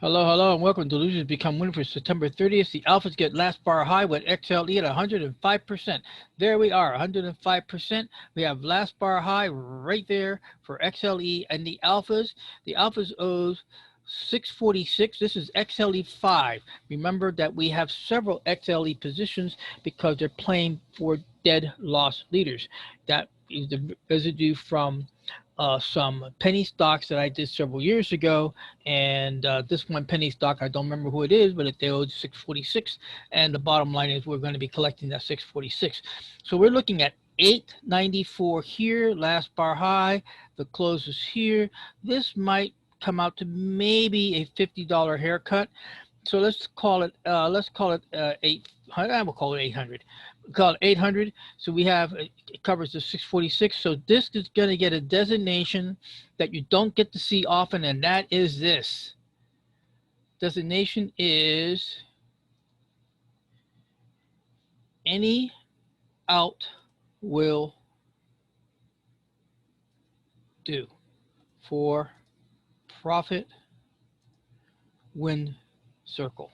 Hello, hello, and welcome to Losers Become Winners for September 30th. The alphas get last bar high with XLE at 105%. There we are, 105%. We have last bar high right there for XLE and the alphas. The alphas owes 646. This is XLE 5. Remember that we have several XLE positions because they're playing for dead loss leaders. That is the residue from some penny stocks that I did several years ago, and this one penny stock, I don't remember who it is, but they owed 646, and the bottom line is we're going to be collecting that 646. So we're looking at 894 here, last bar high. The close is here. This might come out to maybe a $50 haircut. So let's call it 800. I will call it 800. Call it 800. So we have, it covers the 646. So this is going to get a designation that you don't get to see often, and that is this. Designation is any out will do for profit win circle.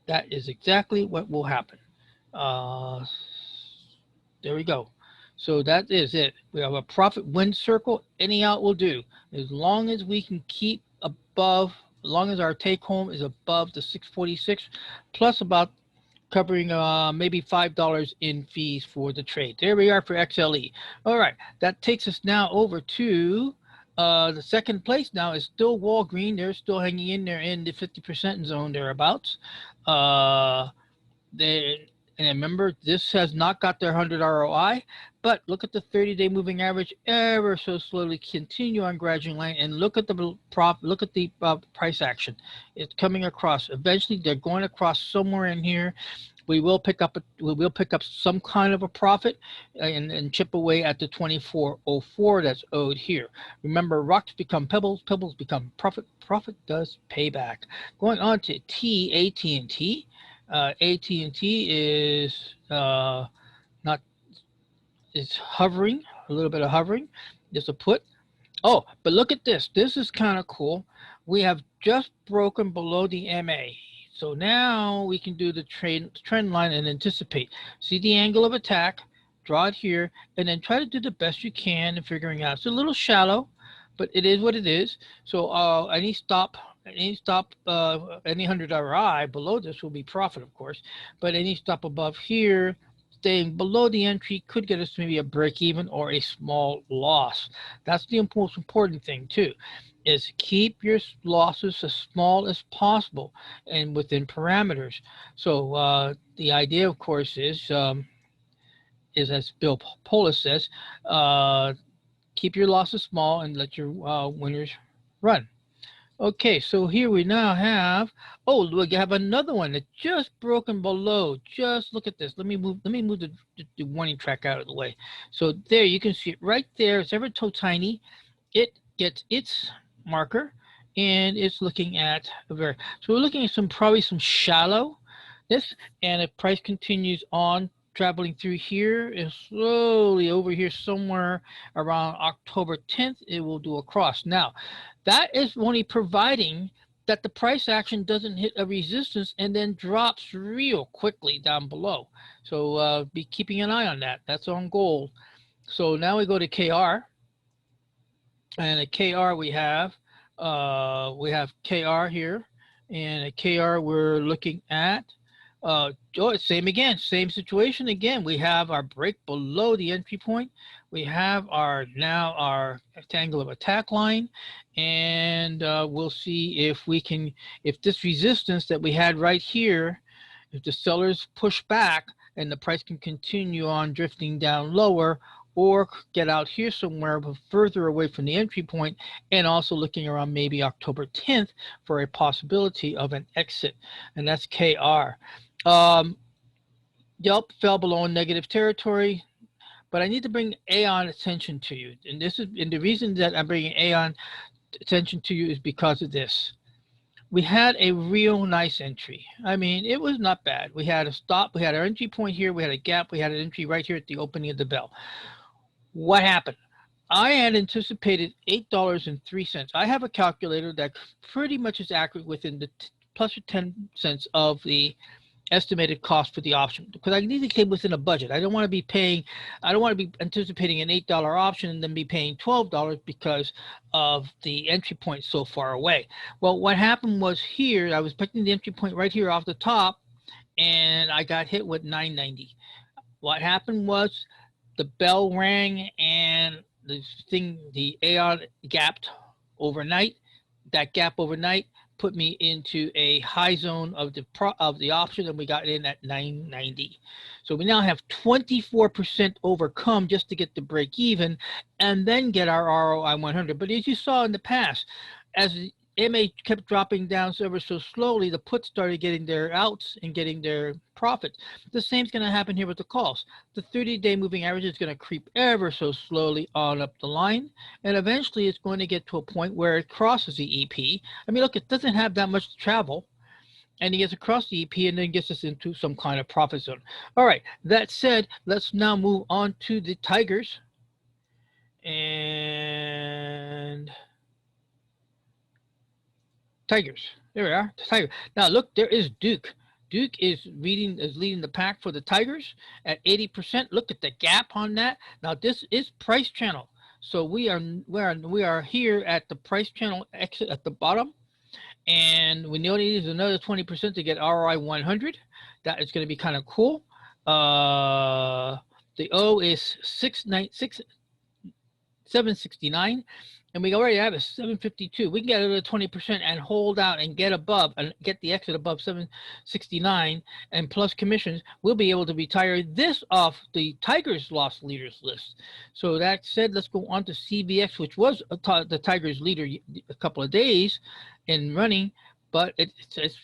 That is exactly what will happen. There we go. So that is it. We have a profit win circle. Any out will do. As long as we can keep above, as long as our take home is above the 646, plus about covering maybe $5 in fees for the trade. There we are for XLE. All right, that takes us now over to the second place. Now is still Walgreen. They're still hanging in there in the 50% zone thereabouts. And remember, this has not got their 100 ROI, but look at the 30-day moving average ever so slowly continue on gradual line, and look at the price action. It's coming across. Eventually, they're going across somewhere in here. We will pick up some kind of a profit and chip away at the 2404 that's owed here. Remember, rocks become pebbles, pebbles become profit, profit does payback. Going on to AT&T. AT&T is is hovering, a little bit of hovering. Just a put. Oh, but look at this. This is kind of cool. We have just broken below the MA. So now we can do the trend line and anticipate. See the angle of attack, draw it here, and then try to do the best you can in figuring out. It's a little shallow, but it is what it is. So any 100 RI below this will be profit, of course, but any stop above here, staying below the entry, could get us maybe a break even or a small loss. That's the most important thing too, is keep your losses as small as possible and within parameters. So the idea, of course, is as Bill Polis says, keep your losses small and let your winners run. Okay, so here we now have, oh, we have another one that just broken below. Just look at this. Let me move the warning track out of the way. So there you can see it right there. It's ever so tiny. It gets its marker and it's looking at a very, so we're looking at probably some shallow this, and if price continues on traveling through here and slowly over here somewhere around October 10th, it will do a cross. Now, that is only providing that the price action doesn't hit a resistance and then drops real quickly down below. So be keeping an eye on that. That's on gold. So now we go to KR. And at KR we have KR here. And at KR we're looking at same situation again. We have our break below the entry point. We have our angle of attack line, and we'll see if this resistance that we had right here, if the sellers push back and the price can continue on drifting down lower, or get out here somewhere but further away from the entry point, and also looking around maybe October 10th for a possibility of an exit, and that's KR. YELP fell below in negative territory, but I need to bring ANON attention to you. And the reason that I'm bringing ANON attention to you is because of this. We had a real nice entry. I mean, it was not bad. We had a stop, we had our entry point here, we had a gap, we had an entry right here at the opening of the bell. What happened? I had anticipated $8.03. I have a calculator that pretty much is accurate within the plus or 10 cents of the estimated cost for the option, because I need to stay within a budget. I don't want to be paying, I don't want to be anticipating an $8 option and then be paying $12 because of the entry point so far away. Well, what happened was here, I was picking the entry point right here off the top, and I got hit with 990. What happened was the bell rang and the AON gapped overnight. That gap overnight put me into a high zone of the option, and we got in at 990. So we now have 24% overcome just to get the break even and then get our ROI 100. But as you saw in the past, as the MA kept dropping down ever so slowly, the puts started getting their outs and getting their profits. The same is going to happen here with the calls. The 30-day moving average is going to creep ever so slowly on up the line, and eventually it's going to get to a point where it crosses the EP. I mean, look, it doesn't have that much to travel, and it gets across the EP and then gets us into some kind of profit zone. All right, that said, let's now move on to the Tigers. And Tigers. There we are. Tiger. Now look, there is Duke. Duke is leading the pack for the Tigers at 80%. Look at the gap on that. Now this is price channel. So we are here at the price channel exit at the bottom, and we know need another 20% to get ROI 100. That is going to be kind of cool. The O is 769. And we already have a 752. We can get another 20% and hold out and get above and get the exit above 769 and plus commissions. We'll be able to retire this off the Tigers loss leaders list. So that said, let's go on to CVX, which was the Tigers leader a couple of days in running, but it's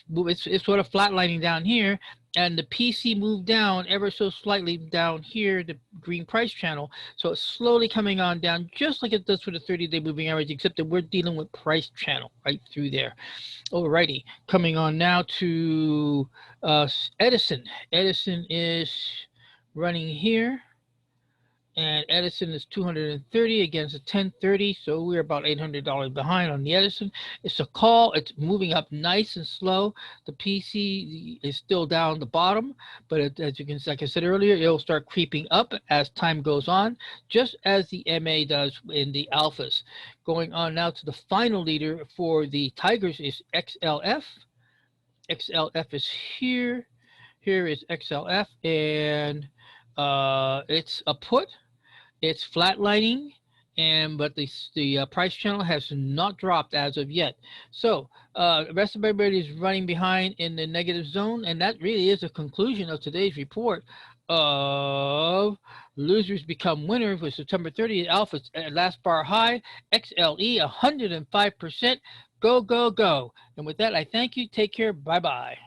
sort of flatlining down here. And the PC moved down ever so slightly down here, the green price channel. So it's slowly coming on down, just like it does for the 30-day moving average, except that we're dealing with price channel right through there. Alrighty, coming on now to Edison. Edison is running here, and Edison is 230 against a 1030, so we're about $800 behind on the Edison. It's a call. It's moving up nice and slow. The PC is still down the bottom, but as you can, like I said earlier, it'll start creeping up as time goes on, just as the MA does in the alphas. Going on now to the final leader for the Tigers is XLF. XLF is here. Here is XLF, and it's a put. It's flatlining, but the price channel has not dropped as of yet. So the rest of everybody is running behind in the negative zone, and that really is a conclusion of today's report of losers become winners with September 30th alpha last bar high, XLE 105%. Go, go, go. And with that, I thank you. Take care. Bye-bye.